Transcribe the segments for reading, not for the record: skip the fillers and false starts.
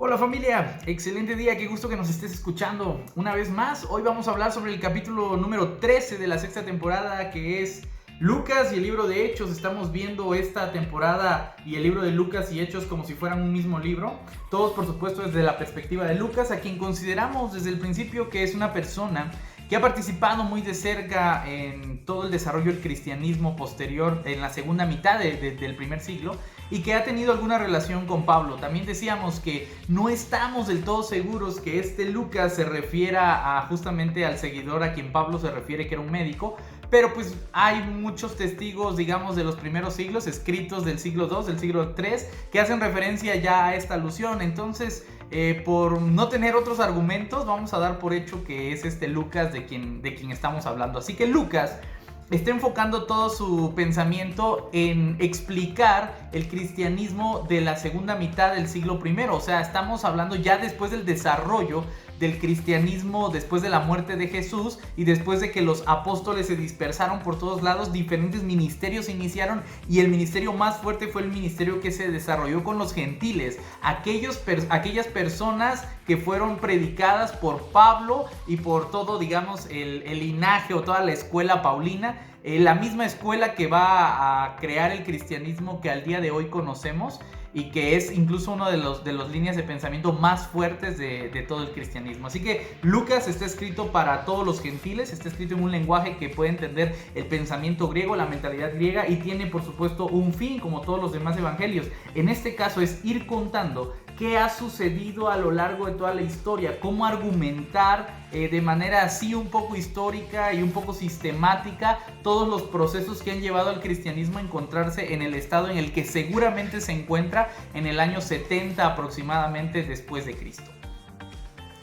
Hola familia, excelente día, qué gusto que nos estés escuchando una vez más. Hoy vamos a hablar sobre el capítulo número 13 de la sexta temporada, que es Lucas y el libro de Hechos. Estamos viendo esta temporada y el libro de Lucas y Hechos como si fueran un mismo libro. Todos, por supuesto, desde la perspectiva de Lucas, a quien consideramos desde el principio que es una persona que ha participado muy de cerca en todo el desarrollo del cristianismo posterior en la segunda mitad del primer siglo y que ha tenido alguna relación con Pablo. También decíamos que no estamos del todo seguros que este Lucas se refiera justamente al seguidor a quien Pablo se refiere, que era un médico, pero pues hay muchos testigos, digamos, de los primeros siglos, escritos del siglo II, del siglo III, que hacen referencia ya a esta alusión. Entonces, por no tener otros argumentos, vamos a dar por hecho que es este Lucas de quien estamos hablando. Así que Lucas está enfocando todo su pensamiento en explicar el cristianismo de la segunda mitad del siglo I. O sea, estamos hablando ya después del desarrollo del cristianismo, después de la muerte de Jesús y después de que los apóstoles se dispersaron por todos lados, diferentes ministerios se iniciaron y el ministerio más fuerte fue el ministerio que se desarrolló con los gentiles, aquellas personas que fueron predicadas por Pablo y por todo, digamos, el linaje o toda la escuela paulina, la misma escuela que va a crear el cristianismo que al día de hoy conocemos y que es incluso uno de las líneas de pensamiento más fuertes de todo el cristianismo. Así que Lucas está escrito para todos los gentiles, está escrito en un lenguaje que puede entender el pensamiento griego, la mentalidad griega, y tiene por supuesto un fin, como todos los demás evangelios. En este caso es ir contando qué ha sucedido a lo largo de toda la historia, cómo argumentar de manera así un poco histórica y un poco sistemática todos los procesos que han llevado al cristianismo a encontrarse en el estado en el que seguramente se encuentra en el año 70 aproximadamente después de Cristo.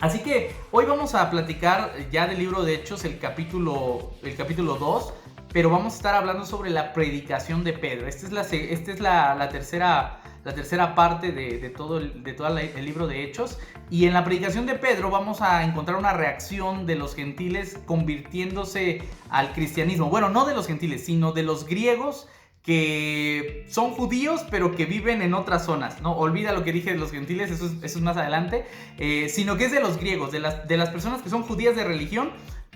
Así que hoy vamos a platicar ya del libro de Hechos, el capítulo 2, pero vamos a estar hablando sobre la predicación de Pedro. Esta es la tercera parte de todo el libro de Hechos, y en la predicación de Pedro vamos a encontrar una reacción de los gentiles convirtiéndose al cristianismo. Bueno, no de los gentiles, sino de los griegos que son judíos pero que viven en otras zonas, ¿no? Olvida lo que dije de los gentiles, eso es más adelante, sino que es de los griegos, de las personas que son judías de religión,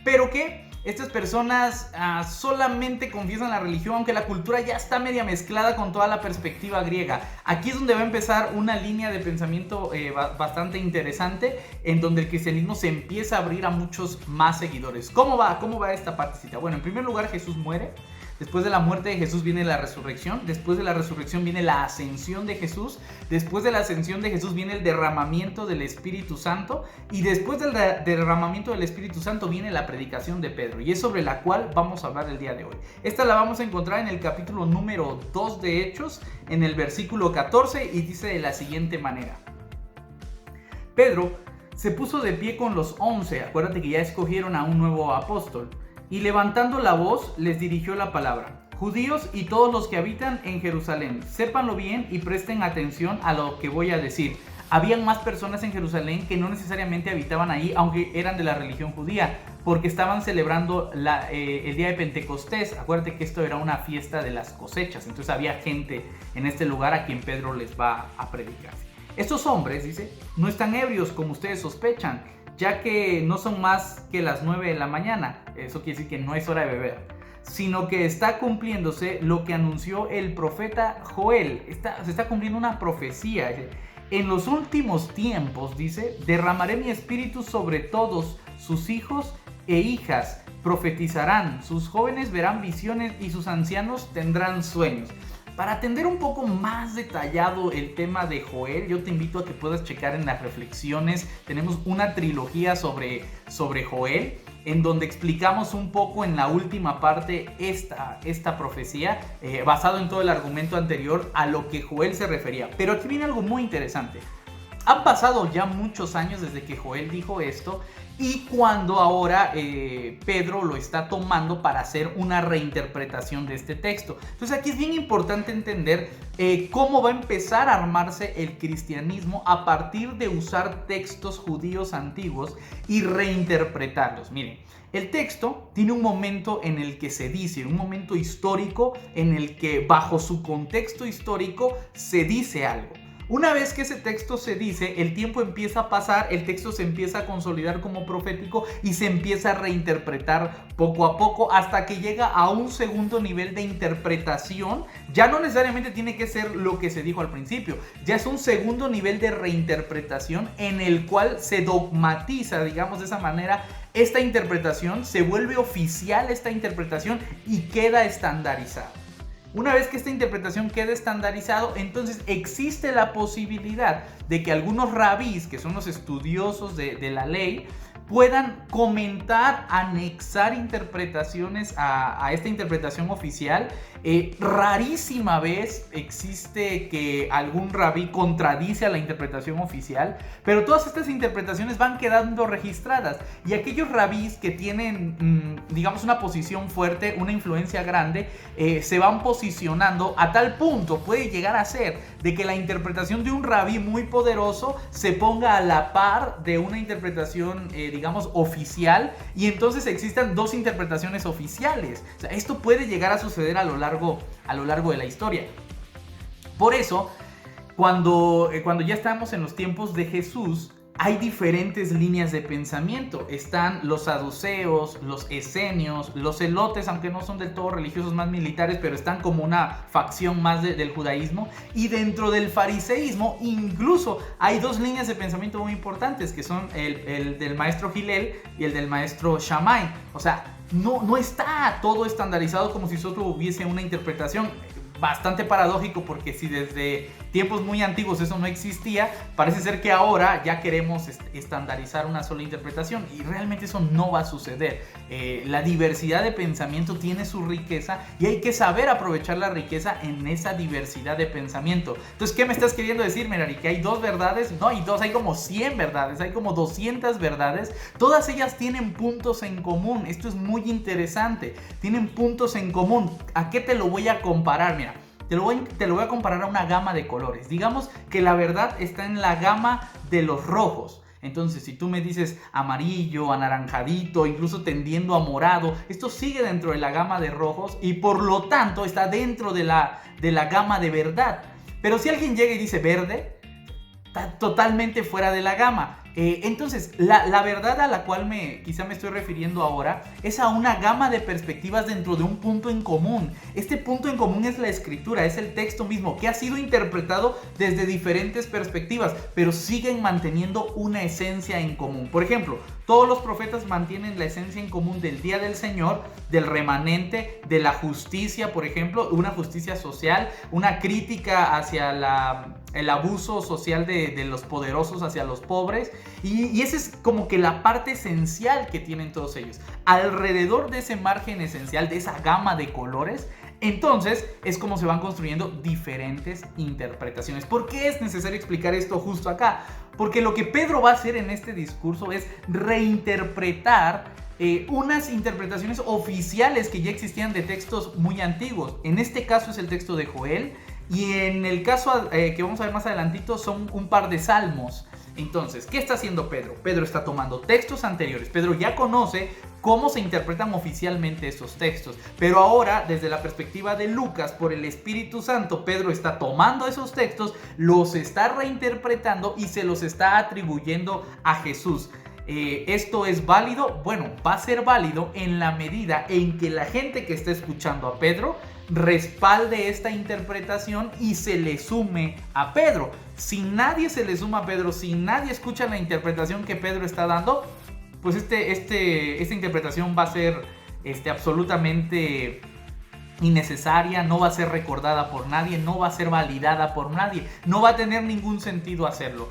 pero que estas personas solamente confiesan la religión, aunque la cultura ya está media mezclada con toda la perspectiva griega. Aquí es donde va a empezar una línea de pensamiento bastante interesante, en donde el cristianismo se empieza a abrir a muchos más seguidores. ¿Cómo va esta partecita? Bueno, en primer lugar, Jesús muere. Después de la muerte de Jesús viene la resurrección. Después de la resurrección viene la ascensión de Jesús. Después de la ascensión de Jesús viene el derramamiento del Espíritu Santo. Y después del derramamiento del Espíritu Santo viene la predicación de Pedro. Y es sobre la cual vamos a hablar el día de hoy. Esta la vamos a encontrar en el capítulo número 2 de Hechos, en el versículo 14, y dice de la siguiente manera: Pedro se puso de pie con los 11. Acuérdate que ya escogieron a un nuevo apóstol. Y levantando la voz les dirigió la palabra: Judíos y todos los que habitan en Jerusalén, sépanlo bien y presten atención a lo que voy a decir. Habían más personas en Jerusalén que no necesariamente habitaban ahí, aunque eran de la religión judía, porque estaban celebrando el día de Pentecostés. Acuérdate que esto era una fiesta de las cosechas, entonces había gente en este lugar a quien Pedro les va a predicar. Estos hombres, dice, no están ebrios como ustedes sospechan, ya que no son más que las 9 de la mañana, eso quiere decir que no es hora de beber, sino que está cumpliéndose lo que anunció el profeta Joel. Se está cumpliendo una profecía. En los últimos tiempos, dice, derramaré mi espíritu sobre todos sus hijos e hijas, profetizarán, sus jóvenes verán visiones y sus ancianos tendrán sueños. Para atender un poco más detallado el tema de Joel, yo te invito a que puedas checar en las reflexiones. Tenemos una trilogía sobre Joel, en donde explicamos un poco en la última parte esta profecía, basado en todo el argumento anterior a lo que Joel se refería. Pero aquí viene algo muy interesante. Han pasado ya muchos años desde que Joel dijo esto, y cuando ahora Pedro lo está tomando para hacer una reinterpretación de este texto. Entonces aquí es bien importante entender cómo va a empezar a armarse el cristianismo a partir de usar textos judíos antiguos y reinterpretarlos. Miren, el texto tiene un momento en el que se dice, un momento histórico en el que bajo su contexto histórico se dice algo. Una vez que ese texto se dice, el tiempo empieza a pasar, el texto se empieza a consolidar como profético y se empieza a reinterpretar poco a poco hasta que llega a un segundo nivel de interpretación. Ya no necesariamente tiene que ser lo que se dijo al principio, ya es un segundo nivel de reinterpretación en el cual se dogmatiza, digamos de esa manera, esta interpretación, se vuelve oficial esta interpretación y queda estandarizada. Una vez que esta interpretación quede estandarizado, entonces existe la posibilidad de que algunos rabís, que son los estudiosos de la ley, puedan comentar, anexar interpretaciones a esta interpretación oficial. Rarísima vez existe que algún rabí contradice a la interpretación oficial, pero todas estas interpretaciones van quedando registradas y aquellos rabís que tienen, digamos, una posición fuerte, una influencia grande, se van posicionando a tal punto, puede llegar a ser, de que la interpretación de un rabí muy poderoso se ponga a la par de una interpretación, digamos, oficial, y entonces existan dos interpretaciones oficiales. O sea, esto puede llegar a suceder a lo largo de la historia. Por eso, cuando ya estamos en los tiempos de Jesús, hay diferentes líneas de pensamiento. Están los saduceos, los esenios, los celotes, aunque no son del todo religiosos, más militares, pero están como una facción más del judaísmo. Y dentro del fariseísmo incluso hay dos líneas de pensamiento muy importantes, que son el del maestro Hillel y el del maestro Shammai. O sea, no está todo estandarizado como si solo hubiese una interpretación. Bastante paradójico, porque si desde tiempos muy antiguos eso no existía, parece ser que ahora ya queremos estandarizar una sola interpretación, y realmente eso no va a suceder. La diversidad de pensamiento tiene su riqueza y hay que saber aprovechar la riqueza en esa diversidad de pensamiento. Entonces, ¿qué me estás queriendo decir, Merari? ¿Que hay dos verdades? No hay dos, hay como 100 verdades, hay como 200 verdades. Todas ellas tienen puntos en común. Esto es muy interesante. Tienen puntos en común. ¿A qué te lo voy a comparar? Mira, te lo voy a comparar a una gama de colores. Digamos que la verdad está en la gama de los rojos. Entonces, si tú me dices amarillo, anaranjadito, incluso tendiendo a morado, esto sigue dentro de la gama de rojos y por lo tanto está dentro de la gama de verdad. Pero si alguien llega y dice verde, está totalmente fuera de la gama. Entonces, la verdad a la cual quizá me estoy refiriendo ahora es a una gama de perspectivas dentro de un punto en común. Este punto en común es la escritura, es el texto mismo, que ha sido interpretado desde diferentes perspectivas, pero siguen manteniendo una esencia en común. Por ejemplo, todos los profetas mantienen la esencia en común del día del Señor, del remanente, de la justicia, por ejemplo, una justicia social, una crítica hacia el abuso social de los poderosos hacia los pobres, y esa es como que la parte esencial que tienen todos ellos. Alrededor de ese margen esencial, de esa gama de colores, entonces es como se van construyendo diferentes interpretaciones. ¿Por qué es necesario explicar esto justo acá? Porque lo que Pedro va a hacer en este discurso es reinterpretar unas interpretaciones oficiales que ya existían de textos muy antiguos. En este caso es el texto de Joel, y en el caso que vamos a ver más adelantito son un par de salmos. Entonces, ¿qué está haciendo Pedro? Pedro está tomando textos anteriores. Pedro ya conoce cómo se interpretan oficialmente esos textos, pero ahora, desde la perspectiva de Lucas, por el Espíritu Santo, Pedro está tomando esos textos, los está reinterpretando y se los está atribuyendo a Jesús. ¿Esto es válido? Bueno, va a ser válido en la medida en que la gente que está escuchando a Pedro respalde esta interpretación y se le sume a Pedro. Si nadie se le suma a Pedro, si nadie escucha la interpretación que Pedro está dando, pues esta interpretación va a ser absolutamente innecesaria, no va a ser recordada por nadie, no va a ser validada por nadie, no va a tener ningún sentido hacerlo.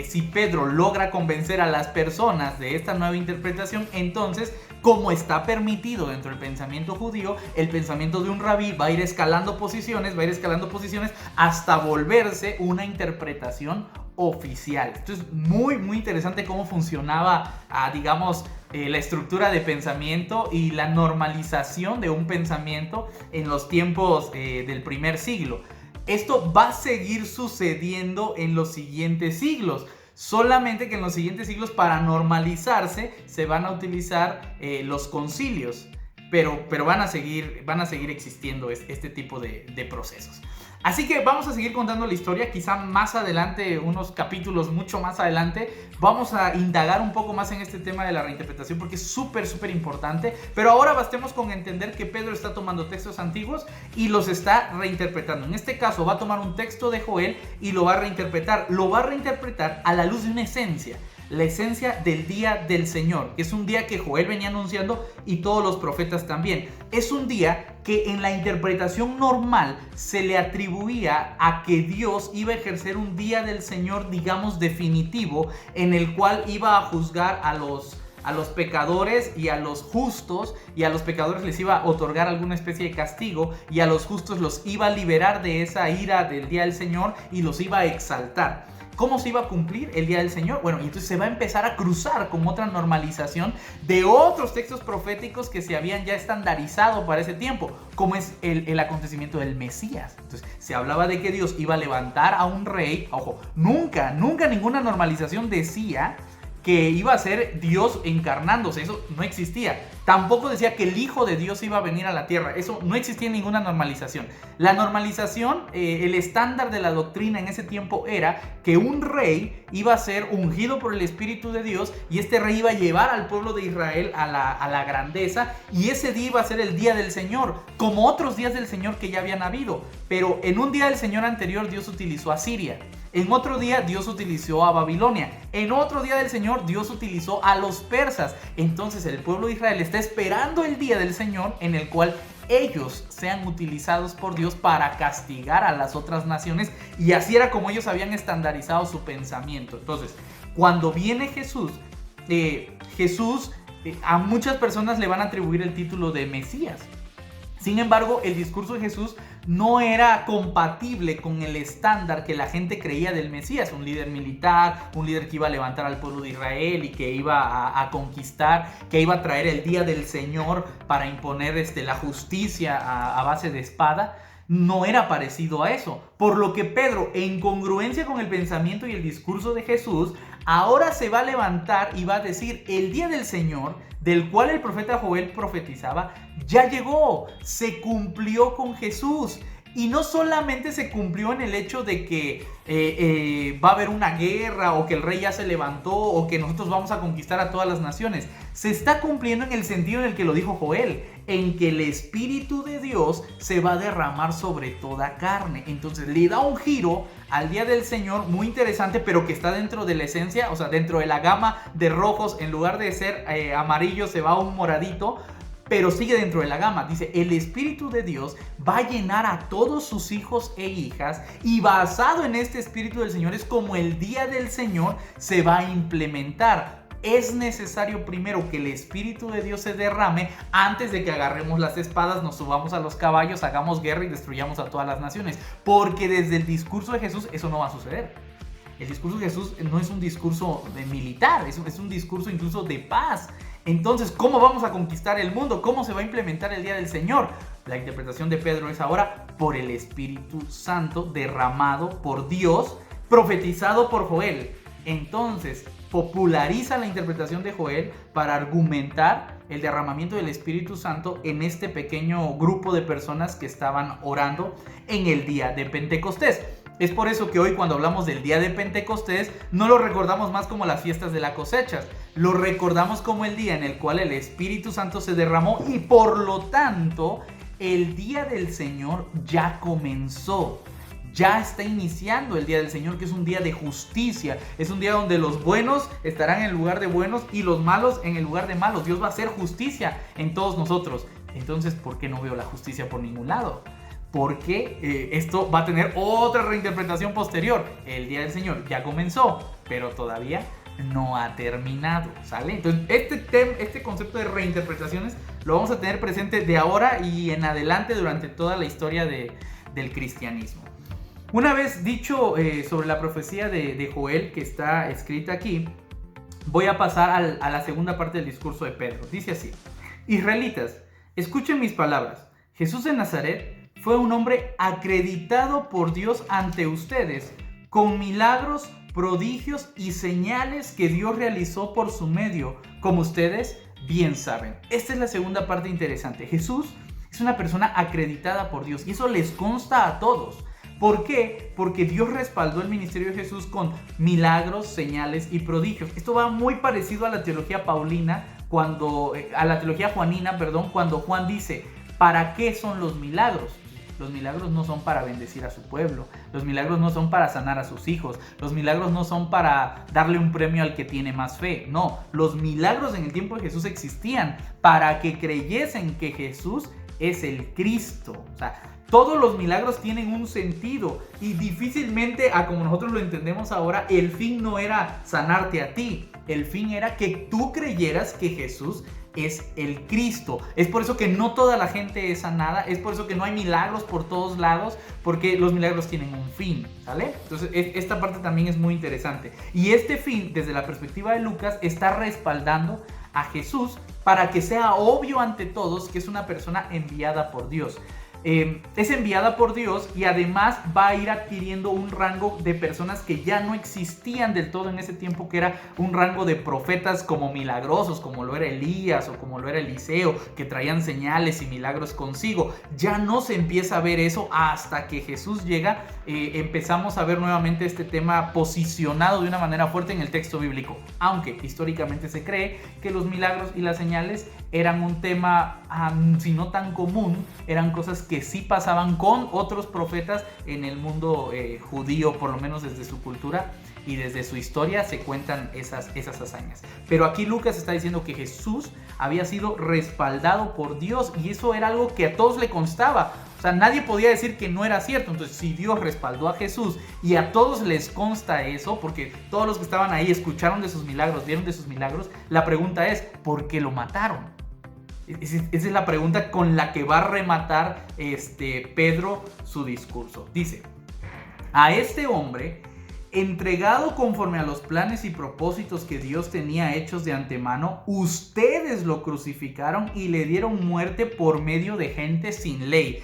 Si Pedro logra convencer a las personas de esta nueva interpretación, entonces, como está permitido dentro del pensamiento judío, el pensamiento de un rabí va a ir escalando posiciones, hasta volverse una interpretación oficial. Esto es muy muy interesante cómo funcionaba, digamos, la estructura de pensamiento y la normalización de un pensamiento en los tiempos del primer siglo. Esto va a seguir sucediendo en los siguientes siglos. Solamente que en los siguientes siglos, para normalizarse, se van a utilizar los concilios. Pero van a seguir existiendo este tipo de procesos. Así que vamos a seguir contando la historia, quizá más adelante, unos capítulos mucho más adelante, vamos a indagar un poco más en este tema de la reinterpretación porque es súper importante, pero ahora bastemos con entender que Pedro está tomando textos antiguos y los está reinterpretando. En este caso va a tomar un texto de Joel y lo va a reinterpretar a la luz de una esencia. La esencia del día del Señor, que es un día que Joel venía anunciando y todos los profetas también. Es un día que en la interpretación normal se le atribuía a que Dios iba a ejercer un día del Señor, digamos, definitivo, en el cual iba a juzgar a los pecadores y a los justos, y a los pecadores les iba a otorgar alguna especie de castigo, y a los justos los iba a liberar de esa ira del día del Señor y los iba a exaltar. ¿Cómo se iba a cumplir el día del Señor? Bueno, y entonces se va a empezar a cruzar con otra normalización de otros textos proféticos que se habían ya estandarizado para ese tiempo, como es el acontecimiento del Mesías. Entonces se hablaba de que Dios iba a levantar a un rey. Ojo, nunca ninguna normalización decía que iba a ser Dios encarnándose, eso no existía. Tampoco decía que el Hijo de Dios iba a venir a la tierra, eso no existía en ninguna normalización. La normalización, el estándar de la doctrina en ese tiempo era que un rey iba a ser ungido por el Espíritu de Dios y este rey iba a llevar al pueblo de Israel a la grandeza, y ese día iba a ser el día del Señor, como otros días del Señor que ya habían habido. Pero en un día del Señor anterior Dios utilizó a Siria. En otro día Dios utilizó a Babilonia. En otro día del Señor Dios utilizó a los persas. Entonces el pueblo de Israel está esperando el día del Señor en el cual ellos sean utilizados por Dios para castigar a las otras naciones, y así era como ellos habían estandarizado su pensamiento. Entonces, cuando viene Jesús, a muchas personas le van a atribuir el título de Mesías. Sin embargo, el discurso de Jesús no era compatible con el estándar que la gente creía del Mesías, un líder militar, un líder que iba a levantar al pueblo de Israel y que iba a conquistar, que iba a traer el día del Señor para imponer la justicia a base de espada. No era parecido a eso, por lo que Pedro, en congruencia con el pensamiento y el discurso de Jesús, ahora se va a levantar y va a decir: el día del Señor, del cual el profeta Joel profetizaba, ya llegó, se cumplió con Jesús. Y no solamente se cumplió en el hecho de que va a haber una guerra, o que el rey ya se levantó, o que nosotros vamos a conquistar a todas las naciones. Se está cumpliendo en el sentido en el que lo dijo Joel, en que el Espíritu de Dios se va a derramar sobre toda carne. Entonces le da un giro al día del Señor muy interesante, pero que está dentro de la esencia, o sea, dentro de la gama de rojos. En lugar de ser amarillo se va a un moradito, pero sigue dentro de la gama. Dice: el Espíritu de Dios va a llenar a todos sus hijos e hijas, y basado en este Espíritu del Señor es como el día del Señor se va a implementar. Es necesario primero que el Espíritu de Dios se derrame antes de que agarremos las espadas, nos subamos a los caballos, hagamos guerra y destruyamos a todas las naciones, porque desde el discurso de Jesús eso no va a suceder. El discurso de Jesús no es un discurso militar, es un discurso incluso de paz. Entonces, ¿cómo vamos a conquistar el mundo? ¿Cómo se va a implementar el día del Señor? La interpretación de Pedro es ahora por el Espíritu Santo derramado por Dios, profetizado por Joel. Entonces, populariza la interpretación de Joel para argumentar el derramamiento del Espíritu Santo en este pequeño grupo de personas que estaban orando en el día de Pentecostés. Es por eso que hoy, cuando hablamos del día de Pentecostés, no lo recordamos más como las fiestas de la cosecha, lo recordamos como el día en el cual el Espíritu Santo se derramó, y por lo tanto el día del Señor ya comenzó. Ya está iniciando el día del Señor, que es un día de justicia. Es un día donde los buenos estarán en el lugar de buenos y los malos en el lugar de malos. Dios va a hacer justicia en todos nosotros. Entonces, ¿por qué no veo la justicia por ningún lado? Porque esto va a tener otra reinterpretación posterior. El día del Señor ya comenzó, pero todavía no ha terminado, ¿sale? Entonces, este concepto de reinterpretaciones lo vamos a tener presente de ahora y en adelante durante toda la historia del cristianismo. Una vez dicho sobre la profecía de Joel que está escrita aquí, voy a pasar a la segunda parte del discurso de Pedro. Dice así: Israelitas, escuchen mis palabras. Jesús de Nazaret fue un hombre acreditado por Dios ante ustedes, con milagros, prodigios y señales que Dios realizó por su medio, como ustedes bien saben. Esta es la segunda parte interesante. Jesús es una persona acreditada por Dios y eso les consta a todos. ¿Por qué? Porque Dios respaldó el ministerio de Jesús con milagros, señales y prodigios. Esto va muy parecido a la teología juanina, cuando Juan dice, ¿para qué son los milagros? Los milagros no son para bendecir a su pueblo, los milagros no son para sanar a sus hijos, los milagros no son para darle un premio al que tiene más fe. No, los milagros en el tiempo de Jesús existían para que creyesen que Jesús es el Cristo. O sea, todos los milagros tienen un sentido y difícilmente, como nosotros lo entendemos ahora, el fin no era sanarte a ti. El fin era que tú creyeras que Jesús es el Cristo. Es por eso que no toda la gente es sanada, es por eso que no hay milagros por todos lados, porque los milagros tienen un fin, ¿sale? Entonces esta parte también es muy interesante. Y este fin, desde la perspectiva de Lucas, está respaldando a Jesús para que sea obvio ante todos que es una persona enviada por Dios. Es enviada por Dios y además va a ir adquiriendo un rango de personas que ya no existían del todo en ese tiempo, que era un rango de profetas como milagrosos, como lo era Elías o como lo era Eliseo, que traían señales y milagros consigo. Ya no se empieza a ver eso hasta que Jesús llega. Empezamos a ver nuevamente este tema posicionado de una manera fuerte en el texto bíblico, aunque históricamente se cree que los milagros y las señales eran un tema, si no tan común, eran cosas que sí pasaban con otros profetas en el mundo judío, por lo menos desde su cultura y desde su historia se cuentan esas hazañas. Pero aquí Lucas está diciendo que Jesús había sido respaldado por Dios y eso era algo que a todos le constaba. O sea, nadie podía decir que no era cierto. Entonces, si Dios respaldó a Jesús y a todos les consta eso, porque todos los que estaban ahí escucharon de sus milagros, vieron de sus milagros, la pregunta es, ¿por qué lo mataron? Esa es la pregunta con la que va a rematar Pedro su discurso. Dice, a este hombre, entregado conforme a los planes y propósitos que Dios tenía hechos de antemano, ustedes lo crucificaron y le dieron muerte por medio de gente sin ley.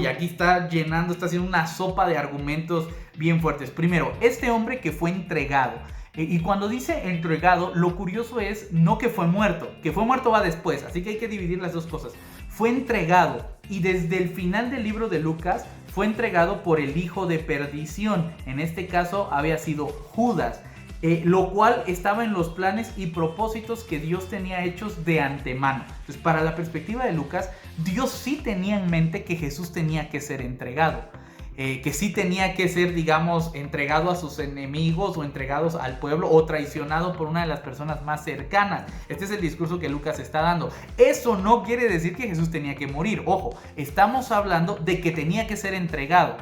Aquí está haciendo una sopa de argumentos bien fuertes. Primero, este hombre que fue entregado. Y cuando dice entregado, lo curioso es no que fue muerto va después, así que hay que dividir las dos cosas. Fue entregado y desde el final del libro de Lucas fue entregado por el hijo de perdición. En este caso había sido Judas, lo cual estaba en los planes y propósitos que Dios tenía hechos de antemano. Entonces, para la perspectiva de Lucas, Dios sí tenía en mente que Jesús tenía que ser entregado. Que sí tenía que ser, digamos, entregado a sus enemigos o entregados al pueblo o traicionado por una de las personas más cercanas. Este es el discurso que Lucas está dando. Eso no quiere decir que Jesús tenía que morir. Ojo, estamos hablando de que tenía que ser entregado.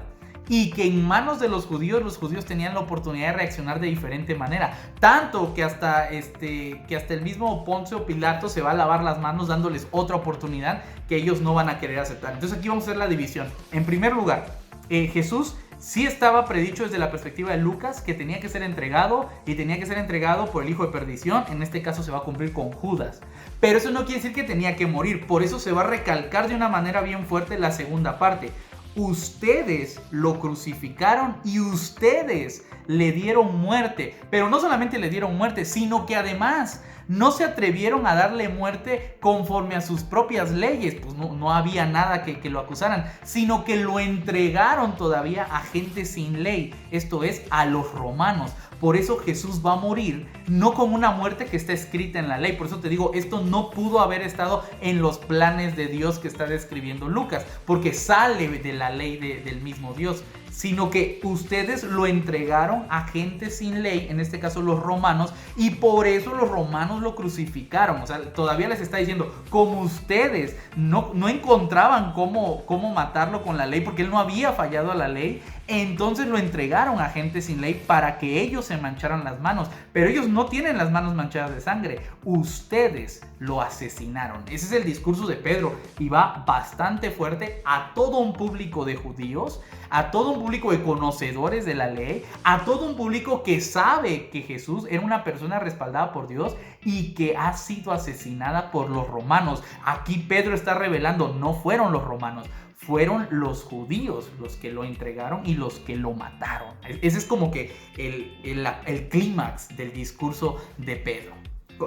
Y que en manos de los judíos tenían la oportunidad de reaccionar de diferente manera. Tanto que hasta el mismo Poncio Pilato se va a lavar las manos dándoles otra oportunidad que ellos no van a querer aceptar. Entonces aquí vamos a hacer la división. En primer lugar, Jesús sí estaba predicho desde la perspectiva de Lucas que tenía que ser entregado y tenía que ser entregado por el hijo de perdición. En este caso se va a cumplir con Judas. Pero eso no quiere decir que tenía que morir. Por eso se va a recalcar de una manera bien fuerte la segunda parte. Ustedes lo crucificaron y ustedes le dieron muerte. Pero no solamente le dieron muerte, sino que además no se atrevieron a darle muerte conforme a sus propias leyes. Pues no había nada que lo acusaran, sino que lo entregaron todavía a gente sin ley. Esto es, a los romanos. Por eso Jesús va a morir, no con una muerte que está escrita en la ley. Por eso te digo, esto no pudo haber estado en los planes de Dios que está describiendo Lucas, porque sale de la ley del mismo Dios, sino que ustedes lo entregaron a gente sin ley, en este caso los romanos, y por eso los romanos lo crucificaron. O sea, todavía les está diciendo, como ustedes no encontraban cómo matarlo con la ley, porque él no había fallado a la ley, entonces lo entregaron a gente sin ley para que ellos se mancharan las manos. Pero ellos no tienen las manos manchadas de sangre. Ustedes lo asesinaron. Ese es el discurso de Pedro y va bastante fuerte a todo un público de judíos, a todo un público de conocedores de la ley, a todo un público que sabe que Jesús era una persona respaldada por Dios y que ha sido asesinada por los romanos. Aquí Pedro está revelando, no fueron los romanos, fueron los judíos los que lo entregaron y los que lo mataron. Ese es como que el clímax del discurso de Pedro.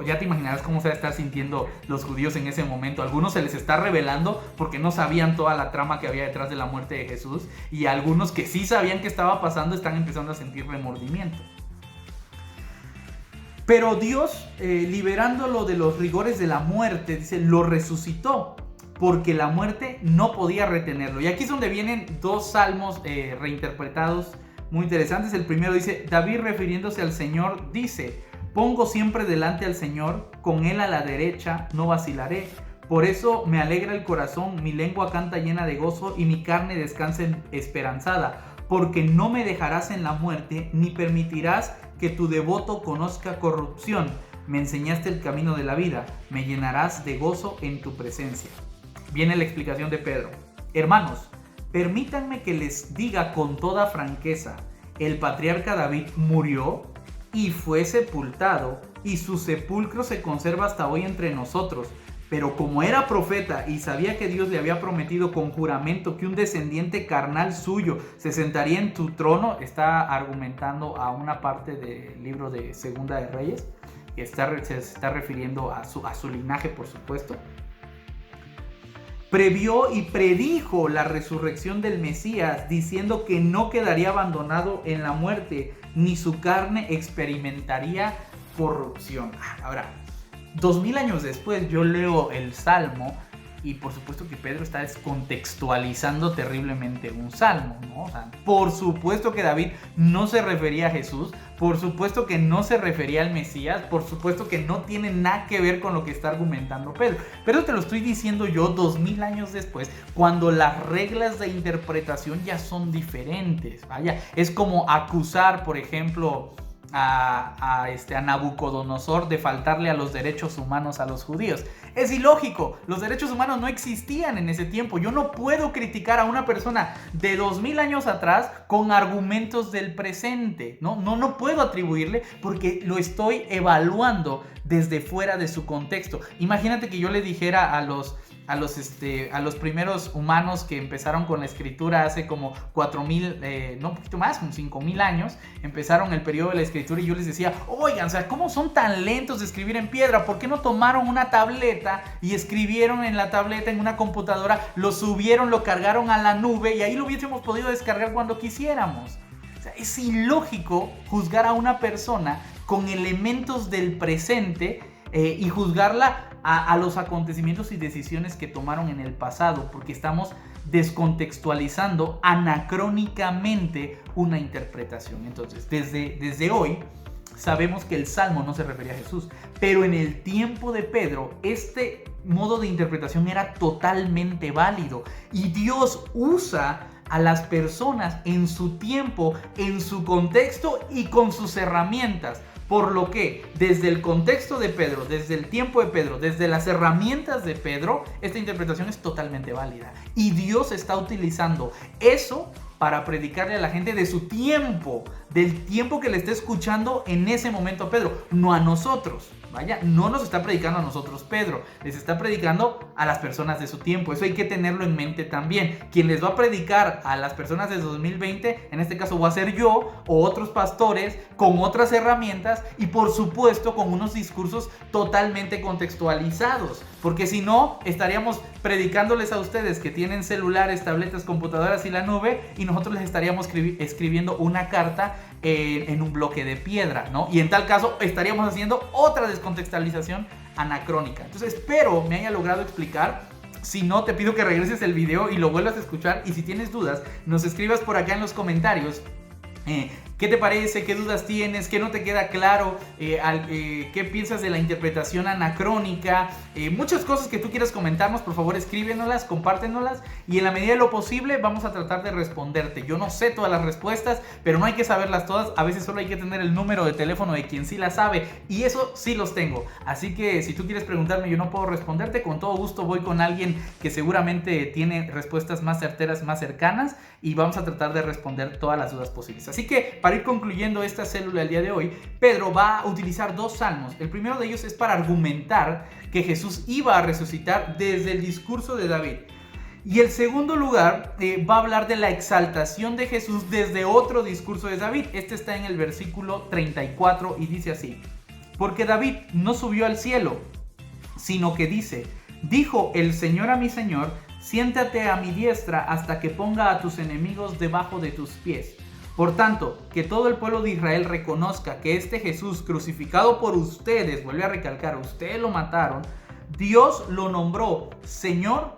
Ya te imaginarás cómo se va a estar sintiendo los judíos en ese momento. A algunos se les está revelando porque no sabían toda la trama que había detrás de la muerte de Jesús, y algunos que sí sabían qué estaba pasando están empezando a sentir remordimiento. Pero Dios, liberándolo de los rigores de la muerte, dice, lo resucitó, porque la muerte no podía retenerlo. Y aquí es donde vienen dos salmos reinterpretados muy interesantes. El primero dice, David, refiriéndose al Señor, dice: pongo siempre delante al Señor, con Él a la derecha no vacilaré. Por eso me alegra el corazón, mi lengua canta llena de gozo y mi carne descansa esperanzada, porque no me dejarás en la muerte, ni permitirás que tu devoto conozca corrupción. Me enseñaste el camino de la vida, me llenarás de gozo en tu presencia. Viene la explicación de Pedro. Hermanos, permítanme que les diga con toda franqueza, el patriarca David murió y fue sepultado, y su sepulcro se conserva hasta hoy entre nosotros. Pero como era profeta y sabía que Dios le había prometido con juramento que un descendiente carnal suyo se sentaría en tu trono, está argumentando a una parte del libro de Segunda de Reyes, que se está refiriendo a su linaje, por supuesto. Previó y predijo la resurrección del Mesías, diciendo que no quedaría abandonado en la muerte, ni su carne experimentaría corrupción. Ahora, 2000 años después yo leo el Salmo y por supuesto que Pedro está descontextualizando terriblemente un salmo, ¿no? O sea, por supuesto que David no se refería a Jesús, por supuesto que no se refería al Mesías, por supuesto que no tiene nada que ver con lo que está argumentando Pedro. Pero te lo estoy diciendo yo 2000 años después, cuando las reglas de interpretación ya son diferentes. Vaya, es como acusar, por ejemplo, a Nabucodonosor de faltarle a los derechos humanos a los judíos. Es ilógico, los derechos humanos no existían en ese tiempo. Yo no puedo criticar a una persona de 2000 años atrás con argumentos del presente. No puedo atribuirle, porque lo estoy evaluando desde fuera de su contexto. Imagínate que yo le dijera a los primeros humanos que empezaron con la escritura hace como 4000, no, un poquito más, como 5000 años, empezaron el periodo de la escritura, y yo les decía, oigan, o sea, ¿cómo son tan lentos de escribir en piedra? ¿Por qué no tomaron una tableta y escribieron en la tableta, en una computadora, lo subieron, lo cargaron a la nube y ahí lo hubiésemos podido descargar cuando quisiéramos? O sea, es ilógico juzgar a una persona con elementos del presente y juzgarla a los acontecimientos y decisiones que tomaron en el pasado, porque estamos descontextualizando anacrónicamente una interpretación. Entonces, desde hoy sabemos que el Salmo no se refería a Jesús, pero en el tiempo de Pedro este modo de interpretación era totalmente válido, y Dios usa a las personas en su tiempo, en su contexto y con sus herramientas. Por lo que, desde el contexto de Pedro, desde el tiempo de Pedro, desde las herramientas de Pedro, esta interpretación es totalmente válida. Y Dios está utilizando eso para predicarle a la gente de su tiempo, del tiempo que le está escuchando en ese momento a Pedro, no a nosotros. Vaya, no nos está predicando a nosotros Pedro, les está predicando a las personas de su tiempo. Eso hay que tenerlo en mente también. Quien les va a predicar a las personas de 2020, en este caso va a ser yo o otros pastores con otras herramientas, y por supuesto con unos discursos totalmente contextualizados, porque si no estaríamos predicándoles a ustedes que tienen celulares, tabletas, computadoras y la nube, y nosotros les estaríamos escribiendo una carta en un bloque de piedra, ¿no? Y en tal caso estaríamos haciendo otra descontextualización anacrónica. Entonces espero me haya logrado explicar. Si no, te pido que regreses el video y lo vuelvas a escuchar, y si tienes dudas, nos escribas por acá en los comentarios. ¿Qué te parece? ¿Qué dudas tienes? ¿Qué no te queda claro? ¿Qué piensas de la interpretación anacrónica? Muchas cosas que tú quieras comentarnos, por favor escríbenoslas, compártenoslas, y en la medida de lo posible vamos a tratar de responderte. Yo no sé todas las respuestas, pero no hay que saberlas todas. A veces solo hay que tener el número de teléfono de quien sí las sabe, y eso sí los tengo. Así que si tú quieres preguntarme y yo no puedo responderte, con todo gusto voy con alguien que seguramente tiene respuestas más certeras, más cercanas, y vamos a tratar de responder todas las dudas posibles. Así que, para ir concluyendo esta célula el día de hoy, Pedro va a utilizar dos salmos. El primero de ellos es para argumentar que Jesús iba a resucitar desde el discurso de David. Y el segundo lugar va a hablar de la exaltación de Jesús desde otro discurso de David. Este está en el versículo 34 y dice así: Porque David no subió al cielo, sino que dijo el Señor a mi Señor, siéntate a mi diestra hasta que ponga a tus enemigos debajo de tus pies. Por tanto, que todo el pueblo de Israel reconozca que este Jesús crucificado por ustedes, vuelve a recalcar, ustedes lo mataron, Dios lo nombró Señor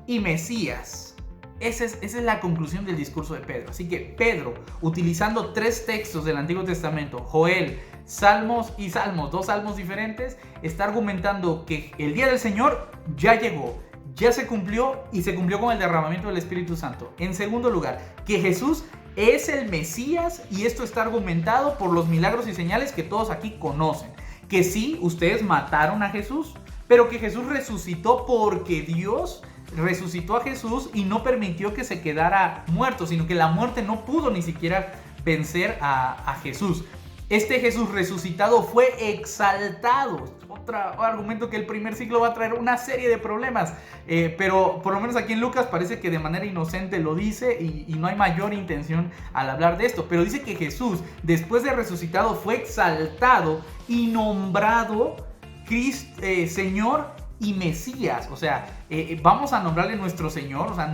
y Mesías. Esa es la conclusión del discurso de Pedro. Así que Pedro, utilizando 3 textos del Antiguo Testamento, Joel, Salmos y Salmos, 2 salmos diferentes, está argumentando que el día del Señor ya llegó, ya se cumplió y se cumplió con el derramamiento del Espíritu Santo. En segundo lugar, que Jesús es el Mesías y esto está argumentado por los milagros y señales que todos aquí conocen. Que sí, ustedes mataron a Jesús, pero que Jesús resucitó porque Dios resucitó a Jesús y no permitió que se quedara muerto, sino que la muerte no pudo ni siquiera vencer a Jesús. Este Jesús resucitado fue exaltado. Otro argumento que el primer siglo va a traer una serie de problemas, pero por lo menos aquí en Lucas parece que de manera inocente lo dice y no hay mayor intención al hablar de esto. Pero dice que Jesús, después de resucitado, fue exaltado y nombrado Señor y Mesías. O sea, vamos a nombrarle nuestro Señor, o sea,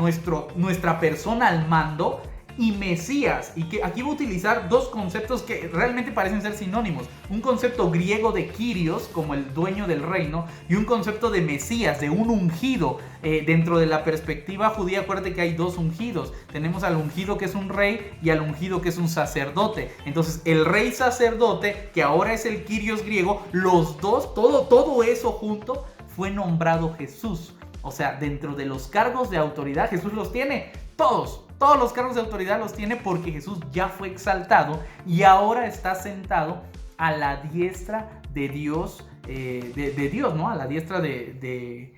nuestra persona al mando, y Mesías. Y que aquí voy a utilizar 2 conceptos que realmente parecen ser sinónimos. Un concepto griego de Kyrios, como el dueño del reino, y un concepto de Mesías, de un ungido. Dentro de la perspectiva judía, acuérdate que hay 2 ungidos. Tenemos al ungido que es un rey y al ungido que es un sacerdote. Entonces el rey sacerdote, que ahora es el Kyrios griego, los dos, todo eso junto, fue nombrado Jesús. O sea, dentro de los cargos de autoridad, Jesús los tiene todos. Todos los cargos de autoridad los tiene porque Jesús ya fue exaltado y ahora está sentado a la diestra de Dios, de Dios, ¿no? A la diestra de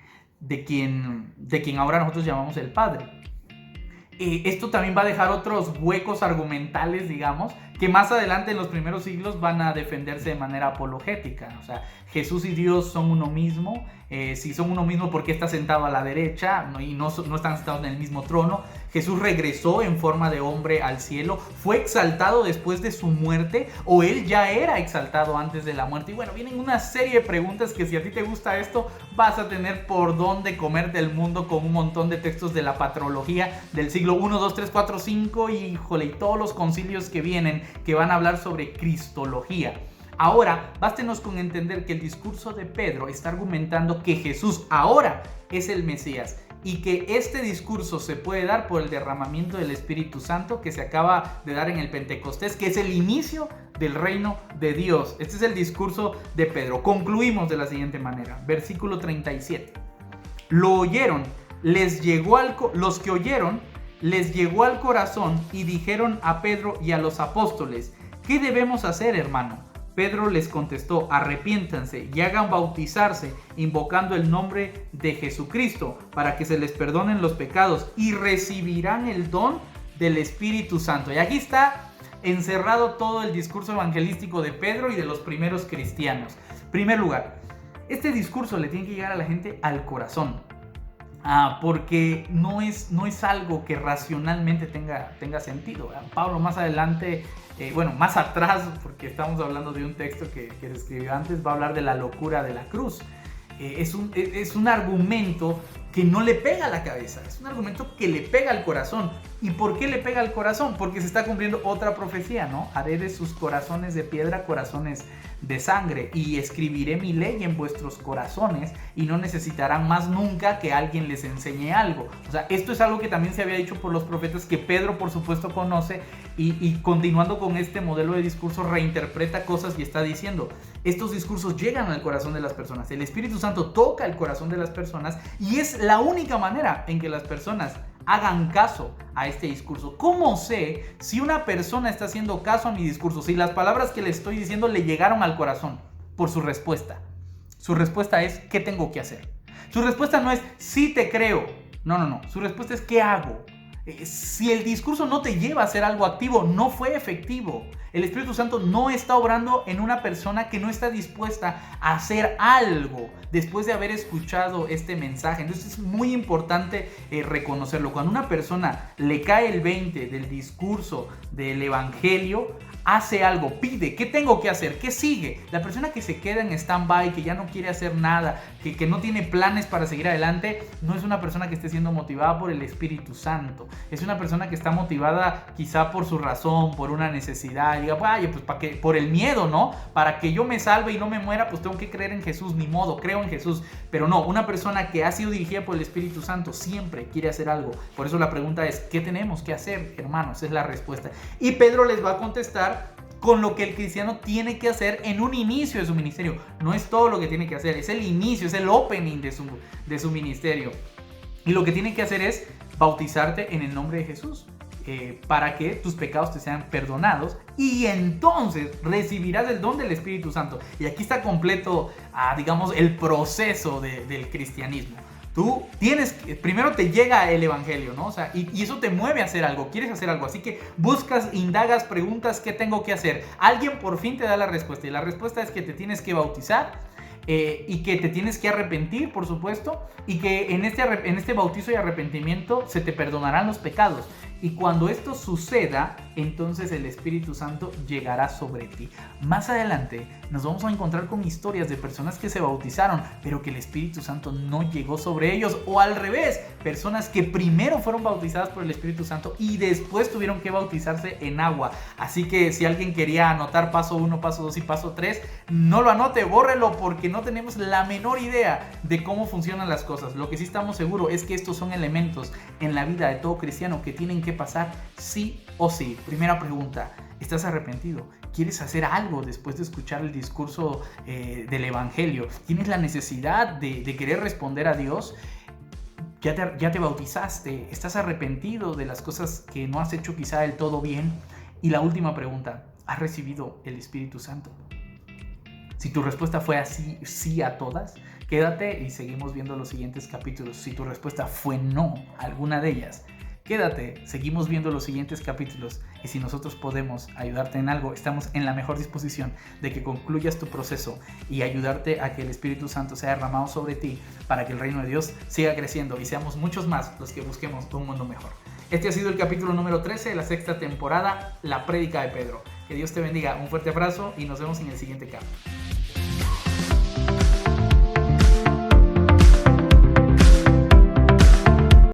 quien ahora nosotros llamamos el Padre. Esto también va a dejar otros huecos argumentales, digamos, que más adelante en los primeros siglos van a defenderse de manera apologética. O sea, Jesús y Dios son uno mismo. Si son uno mismo, ¿por qué está sentado a la derecha y no están sentados en el mismo trono? Jesús regresó en forma de hombre al cielo. ¿Fue exaltado después de su muerte o él ya era exaltado antes de la muerte? Y bueno, vienen una serie de preguntas que si a ti te gusta esto, vas a tener por dónde comerte el mundo con un montón de textos de la patrología del siglo 1, 2, 3, 4, 5 y todos los concilios que vienen que van a hablar sobre cristología. Ahora, bástenos con entender que el discurso de Pedro está argumentando que Jesús ahora es el Mesías y que este discurso se puede dar por el derramamiento del Espíritu Santo que se acaba de dar en el Pentecostés, que es el inicio del reino de Dios. Este es el discurso de Pedro. Concluimos de la siguiente manera. Versículo 37. Lo oyeron, los que oyeron, les llegó al corazón y dijeron a Pedro y a los apóstoles, ¿qué debemos hacer, hermano? Pedro les contestó, arrepiéntanse y hagan bautizarse invocando el nombre de Jesucristo para que se les perdonen los pecados y recibirán el don del Espíritu Santo. Y aquí está encerrado todo el discurso evangelístico de Pedro y de los primeros cristianos. En primer lugar, este discurso le tiene que llegar a la gente al corazón. Porque no es algo que racionalmente tenga sentido. Pablo más adelante, más atrás, porque estamos hablando de un texto que se escribió antes, va a hablar de la locura de la cruz. Es un argumento que no le pega a la cabeza, es un argumento que le pega al corazón. ¿Y por qué le pega al corazón? Porque se está cumpliendo otra profecía, ¿no? Haré de sus corazones de piedra corazones de sangre y escribiré mi ley en vuestros corazones y no necesitarán más nunca que alguien les enseñe algo. O sea, esto es algo que también se había dicho por los profetas, que Pedro por supuesto conoce y continuando con este modelo de discurso reinterpreta cosas y está diciendo, estos discursos llegan al corazón de las personas, el Espíritu Santo toca el corazón de las personas y es la única manera en que las personas hagan caso a este discurso. ¿Cómo sé si una persona está haciendo caso a mi discurso? Si las palabras que le estoy diciendo le llegaron al corazón. Por su respuesta. Su respuesta es, ¿qué tengo que hacer? Su respuesta no es, sí te creo. No. Su respuesta es, ¿qué hago? Si el discurso no te lleva a hacer algo activo, no fue efectivo. El Espíritu Santo no está obrando en una persona que no está dispuesta a hacer algo después de haber escuchado este mensaje. Entonces es muy importante reconocerlo. Cuando a una persona le cae el 20 del discurso del Evangelio, hace algo, pide, ¿qué tengo que hacer? ¿Qué sigue? La persona que se queda en stand-by, que ya no quiere hacer nada, que no tiene planes para seguir adelante, no es una persona que esté siendo motivada por el Espíritu Santo. Es una persona que está motivada quizá por su razón, por una necesidad. Diga, vaya, pues ¿para qué? Por el miedo, ¿no? Para que yo me salve y no me muera, pues tengo que creer en Jesús, ni modo, creo en Jesús. Pero no, una persona que ha sido dirigida por el Espíritu Santo siempre quiere hacer algo. Por eso la pregunta es, ¿qué tenemos que hacer, hermanos? Esa es la respuesta. Y Pedro les va a contestar con lo que el cristiano tiene que hacer en un inicio de su ministerio. No es todo lo que tiene que hacer, es el inicio, es el opening de su ministerio. Y lo que tiene que hacer es bautizarte en el nombre de Jesús, para que tus pecados te sean perdonados, y entonces recibirás el don del Espíritu Santo. Y aquí está completo, digamos, el proceso del cristianismo. Tú primero te llega el evangelio, ¿no? O sea, y eso te mueve a hacer algo, quieres hacer algo, así que buscas, indagas, preguntas, ¿qué tengo que hacer? Alguien por fin te da la respuesta, y la respuesta es que te tienes que bautizar, y que te tienes que arrepentir, por supuesto, y que en este bautizo y arrepentimiento se te perdonarán los pecados. Y cuando esto suceda, entonces el Espíritu Santo llegará sobre ti. Más adelante nos vamos a encontrar con historias de personas que se bautizaron, pero que el Espíritu Santo no llegó sobre ellos. O al revés, personas que primero fueron bautizadas por el Espíritu Santo y después tuvieron que bautizarse en agua. Así que si alguien quería anotar paso 1, paso 2 y paso 3, no lo anote, bórrelo, porque no tenemos la menor idea de cómo funcionan las cosas. Lo que sí estamos seguros es que estos son elementos en la vida de todo cristiano que tienen que pasar sí o sí. Primera pregunta, ¿estás arrepentido? ¿Quieres hacer algo después de escuchar el discurso del evangelio? ¿Tienes la necesidad de querer responder a Dios? ¿Ya te bautizaste? ¿Estás arrepentido de las cosas que no has hecho quizá del todo bien? Y la última pregunta, ¿has recibido el Espíritu Santo? Si tu respuesta fue así, sí a todas, quédate y seguimos viendo los siguientes capítulos. Si tu respuesta fue no a alguna de ellas, quédate, seguimos viendo los siguientes capítulos, y si nosotros podemos ayudarte en algo, estamos en la mejor disposición de que concluyas tu proceso y ayudarte a que el Espíritu Santo sea derramado sobre ti para que el reino de Dios siga creciendo y seamos muchos más los que busquemos un mundo mejor. Este ha sido el capítulo número 13 de la sexta temporada, La Prédica de Pedro. Que Dios te bendiga, un fuerte abrazo y nos vemos en el siguiente capítulo.